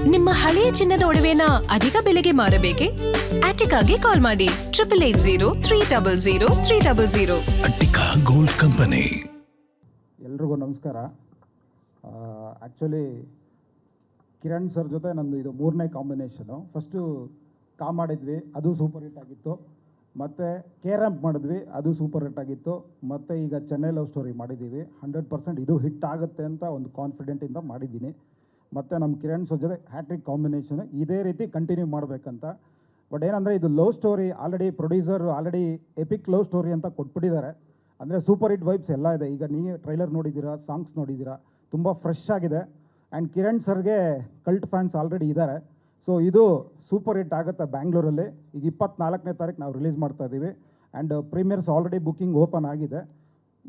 ನಿಮ್ಮ ಹಳೆಯ ಚಿನ್ನದ ಒಡವೆನ ಅಧಿಕ ಬೆಲೆಗೆ ಮಾರಬೇಕೆ? ಆಟಿಕಾಗೆ ಕಾಲ್ ಮಾಡಿ 8880 ಅಟ್ಟಿಕಾ ಗೋಲ್ಡ್ ಕಂಪನಿ. ಎಲ್ರಿಗೂ ನಮಸ್ಕಾರ. ಆ್ಯಕ್ಚುಲಿ ಕಿರಣ್ ಸರ್ ಜೊತೆ ನಂದು ಇದು 3ನೇ ಕಾಂಬಿನೇಷನು. ಫಸ್ಟು ಮಾಡಿದ್ವಿ, ಅದು ಸೂಪರ್ ಹಿಟ್ ಆಗಿತ್ತು. ಮತ್ತು ರ್ಯಾಂಪ್ ಮಾಡಿದ್ವಿ, ಅದು ಸೂಪರ್ ಹಿಟ್ ಆಗಿತ್ತು. ಮತ್ತು ಈಗ ಚೆನ್ನೈ ಲವ್ ಸ್ಟೋರಿ ಮಾಡಿದ್ದೀವಿ. 100% ಇದು ಹಿಟ್ ಆಗುತ್ತೆ ಅಂತ ಒಂದು ಕಾನ್ಫಿಡೆಂಟಿಂದ ಮಾಡಿದ್ದೀನಿ. ಮತ್ತು ನಮ್ಮ ಕಿರಣ್ ಸರ್ ಜೊತೆ ಹ್ಯಾಟ್ರಿಕ್ ಕಾಂಬಿನೇಷನು ಇದೇ ರೀತಿ ಕಂಟಿನ್ಯೂ ಮಾಡಬೇಕಂತ. ಬಟ್ ಏನಂದರೆ ಇದು love story already producer EPIC love story ಅಂತ ಕೊಟ್ಬಿಟ್ಟಿದ್ದಾರೆ. ಅಂದರೆ ಸೂಪರ್ ಹಿಟ್ ವೈಬ್ಸ್ ಎಲ್ಲ ಇದೆ. ಈಗ ನೀವು ಟ್ರೈಲರ್ ನೋಡಿದ್ದೀರಾ, ಸಾಂಗ್ಸ್ ನೋಡಿದ್ದೀರಾ, ತುಂಬ ಫ್ರೆಶ್ ಆಗಿದೆ. ಆ್ಯಂಡ್ ಕಿರಣ್ ಸರ್ಗೆ ಕಲ್ಟ್ ಫ್ಯಾನ್ಸ್ ಆಲ್ರೆಡಿ ಇದ್ದಾರೆ. ಸೊ ಇದು ಸೂಪರ್ ಹಿಟ್ ಆಗುತ್ತೆ ಬ್ಯಾಂಗ್ಳೂರಲ್ಲಿ. ಈಗ 24ನೇ ತಾರೀಕು ನಾವು ರಿಲೀಸ್ ಮಾಡ್ತಾ ಇದ್ದೀವಿ. And premieres already booking open ಆಗಿದೆ.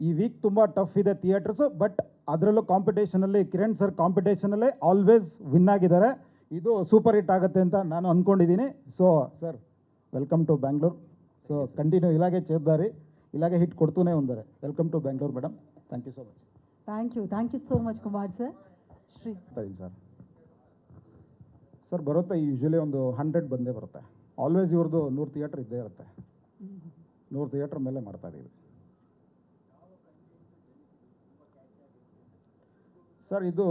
ಈ ವೀಕ್ ತುಂಬ ಟಫ್ ಇದೆ ಥಿಯೇಟರ್ಸು. ಬಟ್ ಅದರಲ್ಲೂ ಕಾಂಪಿಟೇಷನಲ್ಲಿ ಕಿರಣ್ ಸರ್ ಕಾಂಪಿಟೇಷನಲ್ಲೇ ಆಲ್ವೇಸ್ ವಿನ್ ಆಗಿದ್ದಾರೆ. ಇದು ಸೂಪರ್ ಹಿಟ್ ಆಗುತ್ತೆ ಅಂತ ನಾನು ಅಂದ್ಕೊಂಡಿದ್ದೀನಿ. So sir, welcome to Bangalore. So continue ಇಲಾಗೆ ಚೇರ್ದಾರಿ, ಇಲಾಗೆ hit ಕೊಡ್ತೂನೇ ಒಂದರೆ. Welcome to Bangalore madam. Thank you so much. Thank you so much Kumar sir. Shri sir ಬರುತ್ತೆ, ಯೂಶ್ವಲಿ ಒಂದು 100 ಬಂದೇ ಬರುತ್ತೆ. ಆಲ್ವೇಸ್ ಇವ್ರದ್ದು 100 ಥಿಯೇಟ್ರ್ ಇದ್ದೇ ಇರುತ್ತೆ. 100 ಥಿಯೇಟ್ರ್ ಮೇಲೆ ಮಾಡ್ತಾ ಇದ್ದೀವಿ ಸರ್. ಇದು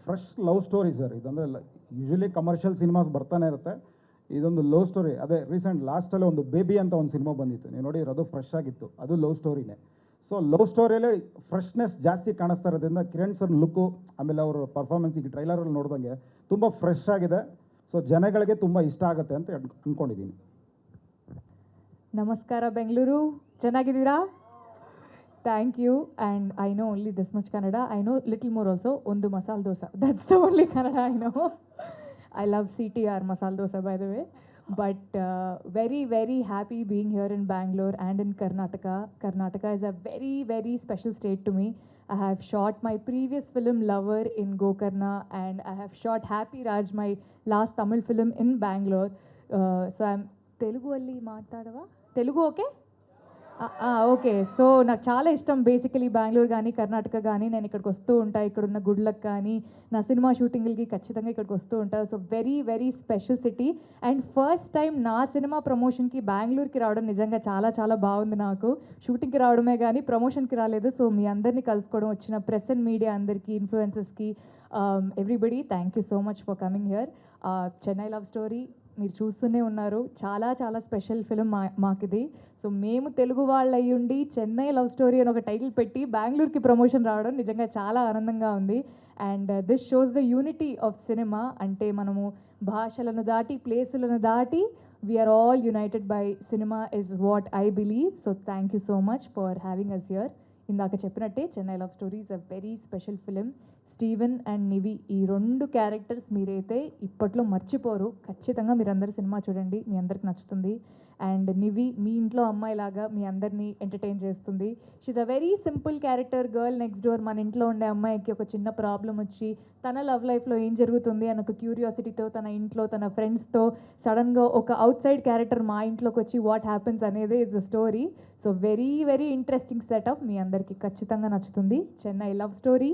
ಫ್ರೆಶ್ ಲವ್ ಸ್ಟೋರಿ ಸರ್. ಇದಂದರೆ ಯೂಶ್ವಲಿ ಕಮರ್ಷಿಯಲ್ ಸಿನಿಮಾಸ್ ಬರ್ತಾನೆ ಇರುತ್ತೆ. ಇದೊಂದು ಲವ್ ಸ್ಟೋರಿ. ಅದೇ ರೀಸೆಂಟ್ ಲಾಸ್ಟಲ್ಲಿ ಒಂದು ಬೇಬಿ ಅಂತ ಒಂದು ಸಿನಿಮಾ ಬಂದಿತ್ತು, ನೀವು ನೋಡಿ, ಅದು ಫ್ರೆಶ್ ಆಗಿತ್ತು. ಅದು ಲವ್ ಸ್ಟೋರಿನೇ. ಸೊ ಲವ್ ಸ್ಟೋರಿಯಲ್ಲೇ ಫ್ರೆಶ್ನೆಸ್ ಜಾಸ್ತಿ ಕಾಣಿಸ್ತಾ ಇರೋದ್ರಿಂದ ಕಿರಣ್ ಸರ್ ಲುಕ್ಕು, ಆಮೇಲೆ ಅವರು ಪರ್ಫಾರ್ಮೆನ್ಸ್ ಈಗ ಟ್ರೈಲರಲ್ಲಿ ನೋಡ್ದಂಗೆ ತುಂಬ ಫ್ರೆಶ್ ಆಗಿದೆ. ಸೊ ಜನಗಳಿಗೆ ತುಂಬ ಇಷ್ಟ ಆಗುತ್ತೆ ಅಂತ ಅಂದ್ಕೊಂಡಿದ್ದೀನಿ. ನಮಸ್ಕಾರ ಬೆಂಗಳೂರು, ಚೆನ್ನಾಗಿದ್ದೀರಾ? Thank you. And I know only this much Kannada. I know little more also. ಒಂದು masala dosa, that's the only Kannada I know. I love CTR masala dosa, by the way. But very, very happy being here in Bangalore and in Karnataka. Karnataka is a very, very special state to me. I have shot my previous film Lover in Gokarna, and I have shot Happy Raj, my last Tamil film, in Bangalore. So I'm Telugu alli maatadava? Telugu okay? Okay. So నాకు చాలా ఇష్టం basically Bengaluru కానీ కర్ణాటక కానీ. నేను ఇక్కడికి వస్తూ ఉంటాను, ఇక్కడున్న గుడ్లకు కానీ, నా సినిమా షూటింగ్లకి ఖచ్చితంగా ఇక్కడికి వస్తూ ఉంటాను. So very very special city. And first time నా సినిమా ప్రమోషన్కి బెంగళూరుకి రావడం నిజంగా చాలా చాలా బాగుంది. నాకు షూటింగ్కి రావడమే కానీ ప్రమోషన్కి రాలేదు. సో మీ అందరినీ కలుసుకోవడం, వచ్చిన ప్రెస్ అండ్ మీడియా అందరికీ, ఇన్ఫ్లుయెన్సర్స్కి, everybody, thank you so much for coming here. Chennai love story మీరు చూస్తూనే ఉన్నారు. చాలా చాలా స్పెషల్ ఫిలిం మాకిది. సో మేము తెలుగు వాళ్ళు అయ్యుండి చెన్నై లవ్ స్టోరీ అని ఒక టైటిల్ పెట్టి బెంగళూరుకి ప్రమోషన్ రావడం నిజంగా చాలా ఆనందంగా ఉంది. And this shows the unity of cinema. అంటే మనము భాషలను దాటి, ప్లేసులను దాటి, we are all united by cinema is what I believe. So thank you so much for having us here. ఇందాక చెప్పినట్టే Chennai love story is a very special film. Steven and Nivi, ఈ 2 characters మీరైతే ఇప్పట్లో మర్చిపోరు. ఖచ్చితంగా మీరందరూ సినిమా చూడండి, మీ అందరికి నచ్చుతుంది. అండ్ నివి మీ ఇంట్లో అమ్మాయిలాగా మీ అందరినీ ఎంటర్టైన్ చేస్తుంది. She's a very simple character, girl next door. మన ఇంట్లో ఉండే అమ్మాయికి ఒక చిన్న ప్రాబ్లం వచ్చి తన లవ్ లైఫ్లో ఏం జరుగుతుంది అని ఒక క్యూరియాసిటీతో తన ఇంట్లో తన ఫ్రెండ్స్తో సడన్గా ఒక అవుట్ సైడ్ క్యారెక్టర్ మా ఇంట్లోకి వచ్చి వాట్ హ్యాపెన్స్ అనేది is the story. So very very interesting setup, మీ అందరికీ ఖచ్చితంగా నచ్చుతుంది. Chennai love story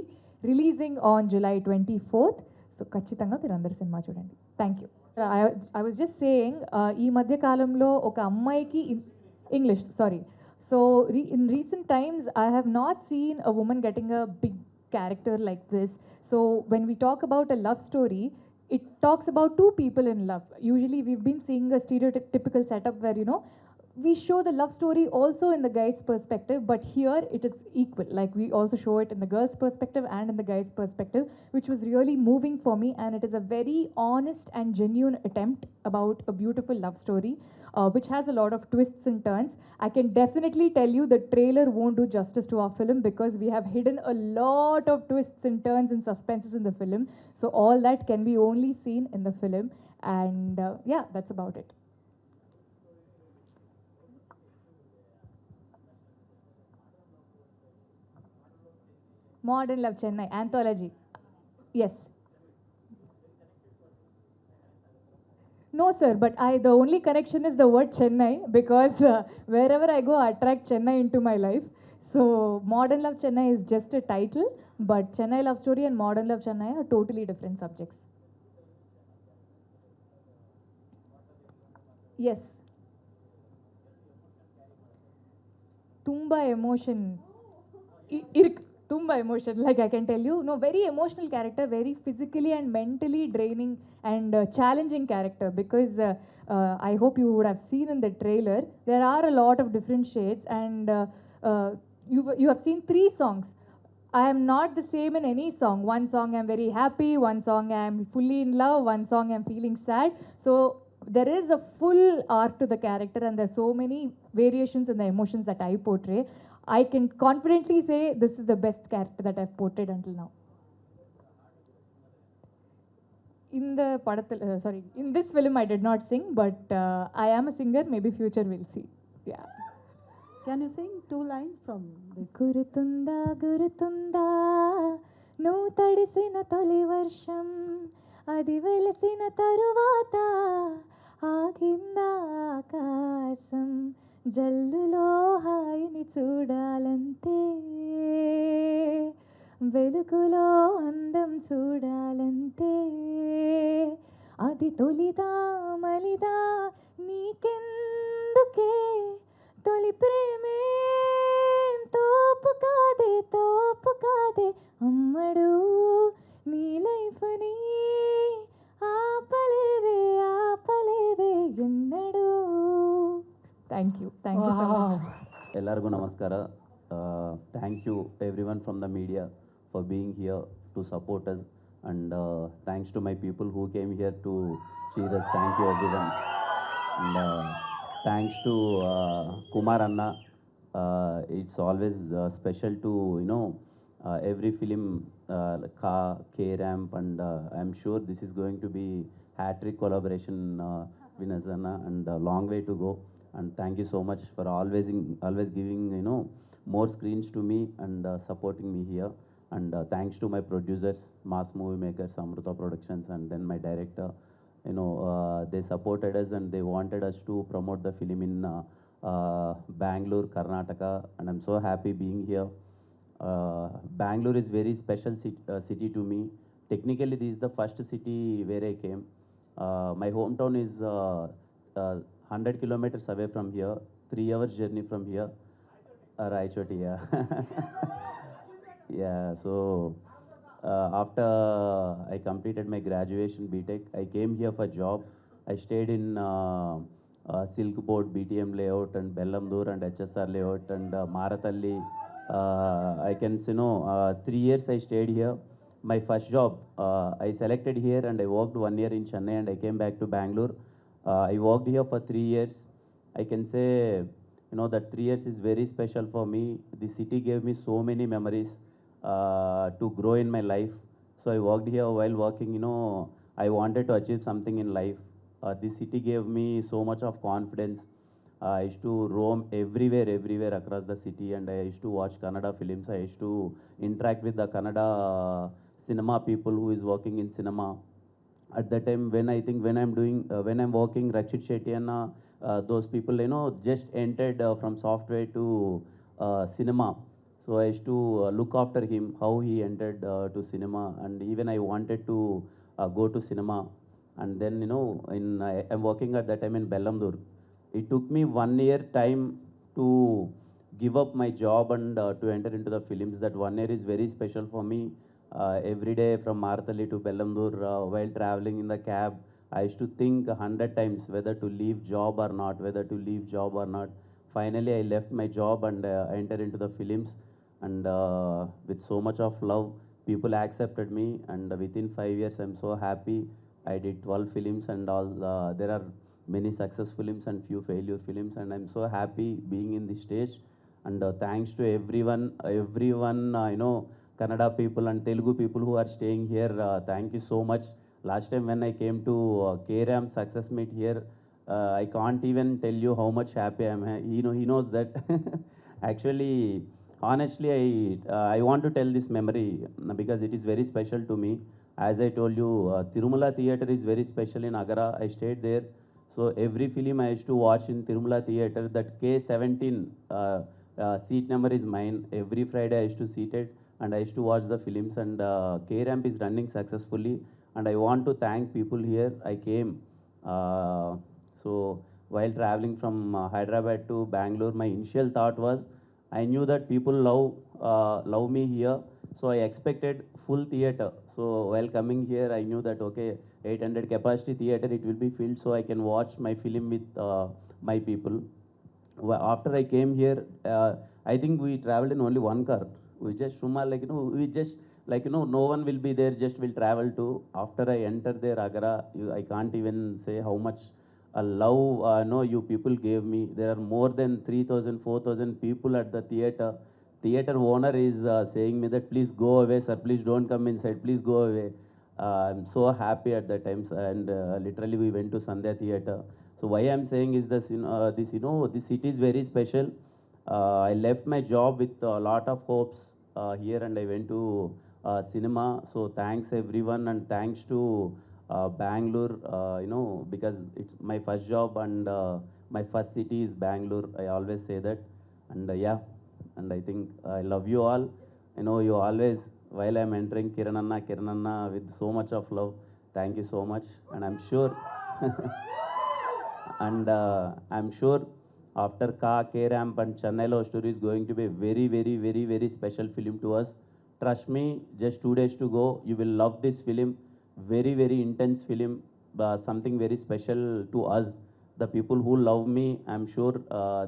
releasing on July 24th. So ఖచ్చితంగా మీరు అందరు సినిమా చూడండి. Thank you. I was just saying, ఈ మధ్య కాలంలో ఒక అమ్మాయికి English sorry. So in recent times I have not seen a women getting a big character like this. So when we talk about a love story, it talks about 2 people in love. Usually we've been seeing a stereotypical setup where, you know, we show the love story also in the guy's perspective, but here it is equal. Like we also show it in the girl's perspective and in the guy's perspective, which was really moving for me. And it is a very honest and genuine attempt about a beautiful love story, which has a lot of twists and turns. I can definitely tell you the trailer won't do justice to our film because we have hidden a lot of twists and turns and suspenses in the film. So all that can be only seen in the film. And yeah, that's about it. Modern Love Chennai anthology. Yes. No sir, but the only connection is the word Chennai because wherever I go I attract Chennai into my life. So Modern Love Chennai is just a title, but Chennai Love Story and Modern Love Chennai are totally different subjects. Yes, ತುಂಬ emotion ತುಂಬ emotion, like I can tell you, no, very emotional character, very physically and mentally draining and challenging character, because I hope you would have seen in the trailer, there are a lot of different shades, and you have seen 3 songs. I am not the same in any song. One song I'm very happy, one song I'm fully in love, one song I'm feeling sad. So there is a full arc to the character, and there's so many variations in the emotions that I portray. I can confidently say this is the best character that I've portrayed until now. In the in this film I did not sing, but I am a singer. Maybe future we'll see. Yeah. Can you sing 2 lines from this? గురుతుందా గురుతుందా నువ్వు తడిసిన తొలి వర్షం, అది వెలిసిన తరువాత ఆగిందా ఆకాశం, జల్లులో హాయిని చూడాలంతే, వెలుగులో అందం చూడాలంతే, అది తొలిదా మలిదా నీకెందుకే, తొలి ప్రేమే తోపు కాదే అమ్మడు, నీ లైఫ్ ని ఆపలేదే ఎన్నడు. Thank you so much. ಎಲ್ಲರಿಗೂ ನಮಸ್ಕಾರ. Thank you everyone from the media for being here to support us, and thanks to my people who came here to cheer us. Thank you everyone, and thanks to Kumar Anna. It's always special to, you know, every film, K-Ramp, and I'm sure this is going to be hat-trick collaboration, Vinas Anna, and a long way to go. And thank you so much for always giving, you know, more screens to me and supporting me here. And thanks to my producers, Mass Movie Makers, Amruta Productions, and then my director. You know, they supported us and they wanted us to promote the film in Bangalore, Karnataka, and I'm so happy being here. Bangalore is very special city to me. Technically, this is the first city where I came. My hometown is 100 kilometers away from here, 3 hours journey from here. Raichoti, yeah. Yeah, so after I completed my graduation BTech, I came here for job. I stayed in Silk Board, BTM layout, and Bellamdur and HSR layout, and Maratalli. I can say, 3 years I stayed here. My first job, I selected here and I worked 1 year in Chennai, and I came back to Bangalore. I worked here for 3 years. I can say, you know, that 3 years is very special for me. The city gave me so many memories to grow in my life. So I worked here. While working, you know, I wanted to achieve something in life. This city gave me so much of confidence. I used to roam everywhere across the city, and I used to watch Kannada films. I used to interact with the Kannada cinema people who is working in cinema. At that time, when I'm working, Rakshit Shetty and those people, you know, just entered from software to cinema. So I used to look after him, how he entered to cinema, and even I wanted to go to cinema. And then, you know, I'm working at that time in Bellamdur. It took me 1 year time to give up my job and to enter into the films. That 1 year is very special for me. Every day from Marthalli to Bellamdur, while traveling in the cab, I used to think 100 times whether to leave job or not. Finally, I left my job and I entered into the films. And with so much of love, people accepted me, and within 5 years I'm so happy. I did 12 films, and all there are many success films and few failure films, and I'm so happy being in this stage. And thanks to everyone, you know, Kannada people and Telugu people who are staying here, thank you so much. Last time when I came to K-Ramp Success Meet here, I can't even tell you how much happy I am. He knows that. Actually, honestly, I want to tell this memory because it is very special to me. As I told you, Tirumala Theatre is very special in Agara. I stayed there. So every film I used to watch in Tirumala Theatre, that K17 seat number is mine. Every Friday I used to seat it and I used to watch the films, and K-Ramp is running successfully. And I want to thank people here. I came. So while traveling from Hyderabad to Bangalore, my initial thought was I knew that people love me here, so I expected full theater. So while coming here, I knew that okay, 800 capacity theater, it will be filled, so I can watch my film with my people. After I came here, I think we traveled in only one car. We just Shumar, like we just like no one will be there. Just will travel to. After I enter there, Agara, I can't even say how much love no you people gave me. There are more than 3,000, 4,000 people at the theater. Theater owner is saying me that please go away, sir. Please don't come inside. Please go away. I'm so happy at that time, and literally we went to Sandhya Theater. So why I'm saying is this, this city is very special. I left my job with a lot of hopes here, and I went to cinema. So thanks everyone, and thanks to Bangalore. Because it's my first job, and my first city is Bangalore. I always say that, and yeah, and I think I love you all. I know you always, while I'm entering Kirananna with so much of love. Thank you so much, and I'm sure. And I'm sure after K-Ramp and Chennai Love Story is going to be a very, very, very, very special film to us. Trust me, just 2 days to go, you will love this film. Very, very intense film, something very special to us. The people who love me, I'm sure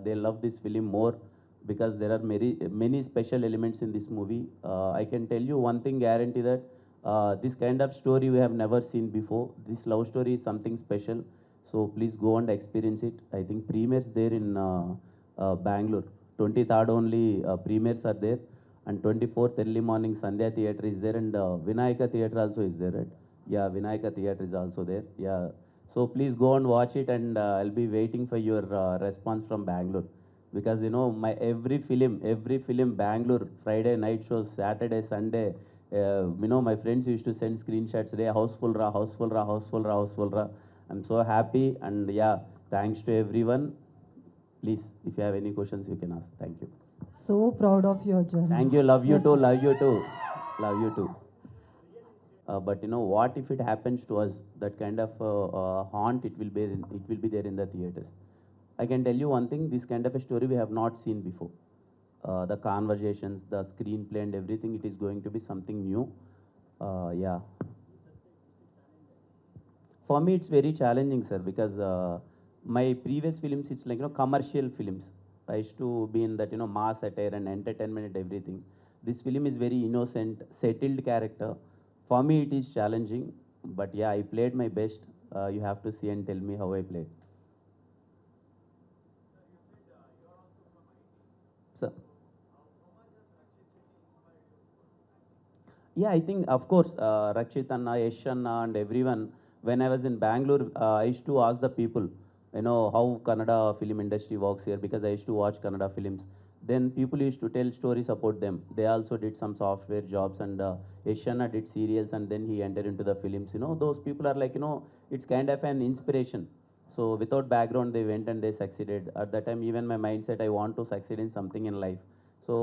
they love this film more because there are many, many special elements in this movie. I can tell you one thing, guarantee that this kind of story we have never seen before. This love story is something special. So please go and experience it. I think premieres there in Bangalore. 23rd only premieres are there, and 24th early morning Sandhya Theatre is there, and Vinayaka Theatre also is there, right? Yeah, Vinayaka Theatre is also there. Yeah. So please go and watch it, and I'll be waiting for your response from Bangalore, because my every film Bangalore, Friday night shows, Saturday, Sunday. My friends used to send screenshots. Today house full ra, house full ra, house full ra, house full ra. I'm so happy, and yeah, thanks to everyone. Please, if you have any questions, you can ask. Thank you. So proud of your journey. Thank you. Love you Yes, too. sir. Love you too. Love you too. But what if it happens to us? That kind of haunt, it will be there in the theaters. I can tell you one thing. This kind of a story we have not seen before. The conversations, the screenplay, and everything. It is going to be something new. Yeah. For me, it's very challenging, sir, because my previous films, it's like commercial films. I used to be in that mass attire and entertainment and everything. This film is very innocent, settled character. For me, it is challenging, but yeah, I played my best. You have to see and tell me how I played. So, yeah, I think, of course, Rakshit Anna, Yash Anna, and everyone, when I was in Bangalore, I used to ask the people, how Kannada film industry works here, because I used to watch Kannada films. Then people used to tell stories about them. They also did some software jobs, and Yash Anna did serials, and then he entered into the films. Those people are like, it's kind of an inspiration. So without background, they went and they succeeded. At that time, even my mindset, I want to succeed in something in life. So,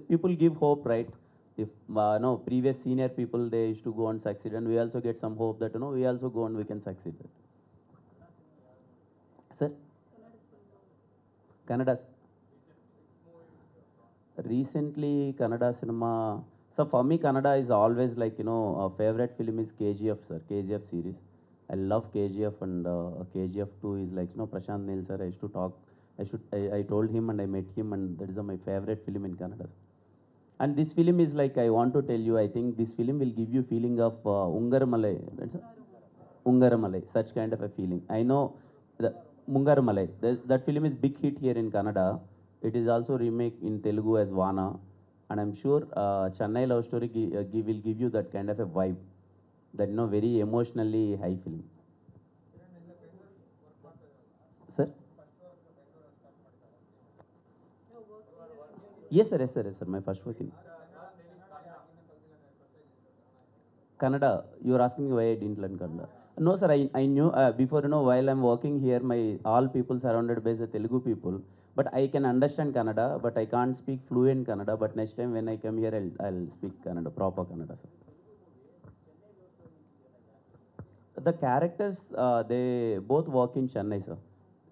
people give hope, right? If no previous senior people, they used to go and succeed, and we also get some hope that we also go and we can succeed. Sir, Kannada. Recently, Kannada cinema. So for me, Kannada is always like a favorite film is KGF, sir. KGF series. I love KGF, and KGF 2 is like Prashant Neel, sir. I used to talk. I told him, and I met him, and that is my favorite film in Kannada. And this film is like, I want to tell you, I think this film will give you feeling of Ungaramalai. Ungaramalai, such kind of a feeling. I know the Mungaramalai, that film is big hit here in Kannada. It is also remake in Telugu as Vana. And I'm sure Chennai Love Story will give you that kind of a vibe. That, very emotionally high film. Sir? Yes, sir, yes, sir, yes, sir. My first work in Kannada. You are asking me why I didn't learn Kannada. No, sir, I knew before, while I'm working here, my all people surrounded by the Telugu people. But I can understand Kannada, but I can't speak fluent Kannada. But next time when I come here, I'll speak Kannada, proper Kannada, sir. The characters, they both work in Chennai, sir.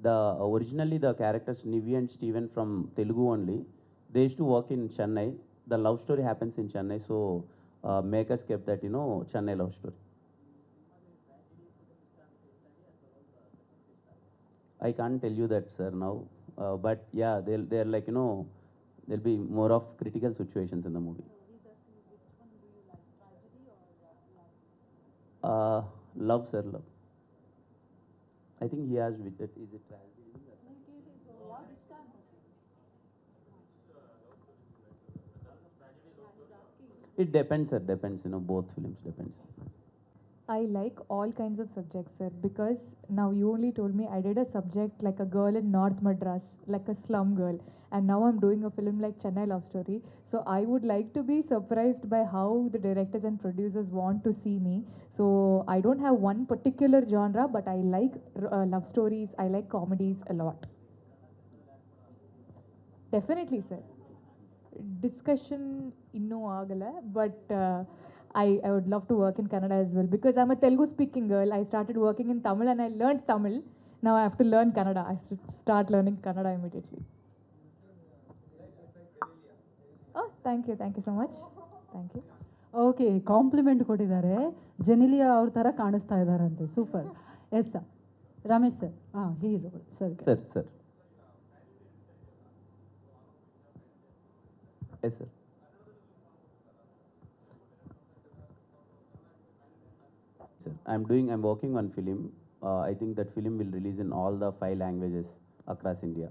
the originally the characters Nivi and Steven from Telugu only. They used to work in Chennai. The love story happens in Chennai, so makers kept that, you know, Chennai love story. I can't tell you that, sir, now. But yeah, they're like, you know, there'll be more of critical situations in the movie. Love, sir, love. I think he asked with it. Is it tragedy? It depends, sir. Depends. You know, both films depends. I like all kinds of subjects, sir, because now you only told me I did a subject like a girl in North Madras, like a slum girl, and now I'm doing a film like Chennai Love Story. So I would like to be surprised by how the directors and producers want to see me. So I don't have one particular genre, but I like love stories, I like comedies a lot. Definitely, sir. Discussion ಇನ್ನೂ ಆಗಲ್ಲ but I would love to work in Kannada as well because I'm a Telugu speaking girl. I started working in Tamil and I learned Tamil. Now I have to learn Kannada. I should start learning Kannada immediately. Oh, thank you so much. Thank you. Okay compliment ಕೊಟ್ಟಿದ್ದಾರೆ ಜೆನಿಲಿಯಾ ಅವ್ರ ಥರ ಕಾಣಿಸ್ತಾ ಇದ್ದಾರಂತೆ super yes sir Ramesh sir ಹಾಂ hero ಸರಿ Sir, sir. Yes, sir. Sir, I'm working on film. I think that film will release in all the 5 languages across India.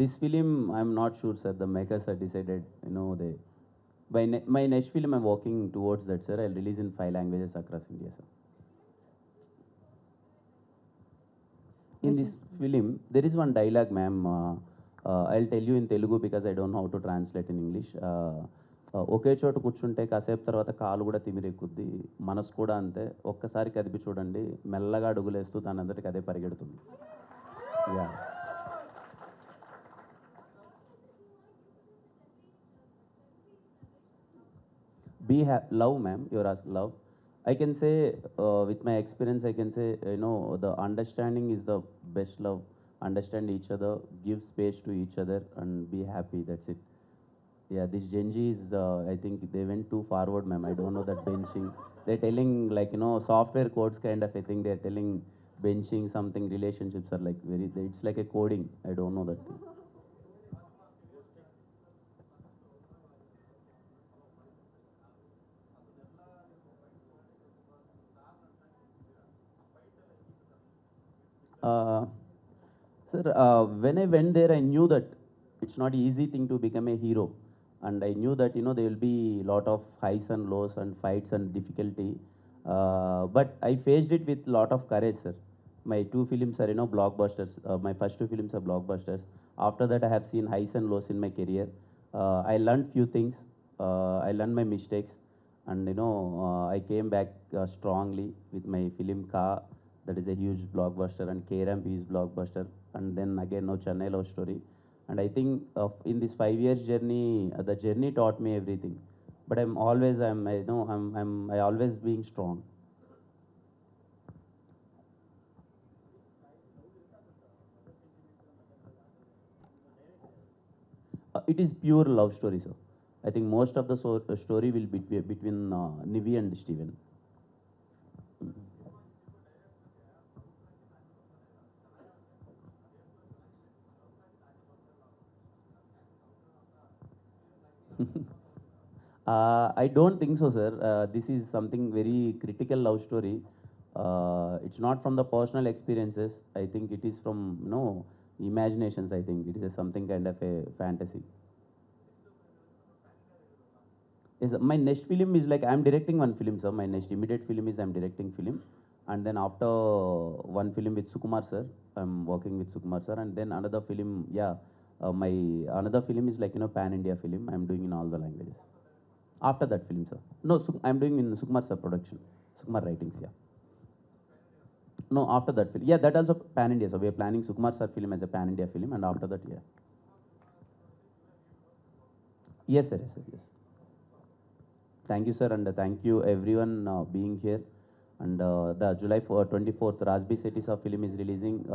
This film, I'm not sure, sir. The makers have decided, you know, my next film I'm working towards that, sir. I'll release in 5 languages across India, sir. In this film, there is one dialogue, ma'am. I'll tell you in Telugu because I don't know how to translate in English. ఒకే చోట కూర్చుంటే కాసేపు తర్వాత కాలు కూడా తిమిరెక్కుద్ది, మనసు కూడా అంతే. ఒక్కసారి కదిపి చూడండి, మెల్లగా అడుగులేస్తూ దానంతటికి అదే పరిగెడుతుంది. Yeah. Love, ma'am. You're asking love. I can say, with my experience, I can say, you know, the understanding is the best love. Understand each other, give space to each other, and be happy. That's it. Yeah, this Gen Z is, I think they went too forward, ma'am. I don't know that benching. They're telling, like, you know, software codes kind of a thing. They're telling benching something, relationships are like it's like a coding. I don't know that thing. Uh, Sir, when I went there, I knew that it's not easy thing to become a hero, and I knew that, you know, there will be lot of highs and lows and fights and difficulty. But I faced it with lot of courage, sir. My 2 films are, you know, blockbusters. My first 2 films are blockbusters. After that, I have seen highs and lows in my career. I learned few things. I learned my mistakes, and, you know, I came back strongly with my film Ka. That is a huge blockbuster, and K-Ramp is blockbuster, and then again now Chennai Love Story. And I think in this 5 years journey, the journey taught me everything. But I always being strong. It is pure love story, sir. I think most of the story will be between Nivi and Steven. I don't think so, sir. This is something very critical love story. It's not from the personal experiences. I think it is from, you know, imaginations. I think it is something kind of a fantasy. Yes, my next film is like I'm directing one film, sir. My next immediate film is I'm directing film, and then after one film with Sukumar sir, I'm working with Sukumar sir, and then another film, yeah, my another film is like, you know, pan India film. I'm doing in all the languages. After that film, sir. No, I'm doing in Sukumar sir production, Sukumar writings, yeah. No, after that film, yeah, that also pan India. So we are planning Sukumar sir film as a pan India film, and after that, yeah. Yes, sir. Yes, sir. Yes. Thank you, sir, and thank you everyone being here. And the July 24th, Rajbi Setisa film is releasing.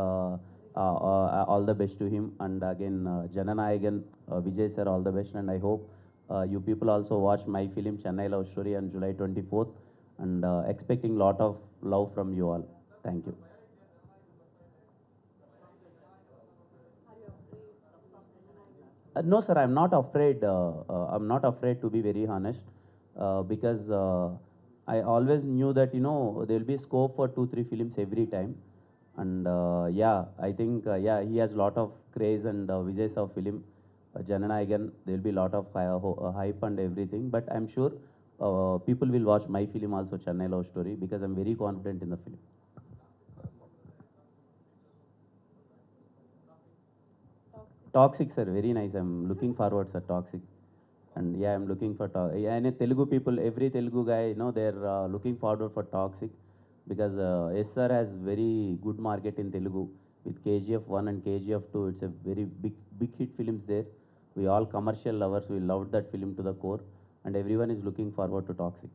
All the best to him. And again, Jananayagan, Vijay sir, all the best. And I hope you people also watch my film Chennai Love Story on July 24th. And expecting lot of love from you all. Thank you. No, sir, I'm not afraid. I'm not afraid, to be very honest, because I always knew that there will be scope for 2-3 films every time, and yeah, I think yeah, he has lot of craze, and Vijay Sav film, Jananayagan, there will be lot of hype and everything. But I'm sure people will watch my film also, Chennai Love Story, because I'm very confident in the film. Toxic, sir, very nice. I'm looking forward, sir, Toxic. And yeah, I'm looking for yeah, and Telugu people, every Telugu guy, they're looking forward for Toxic, because SR has very good market in Telugu with KGF 1 and KGF 2. It's a very big hit films there. We all commercial lovers, we loved that film to the core, and everyone is looking forward to Toxic.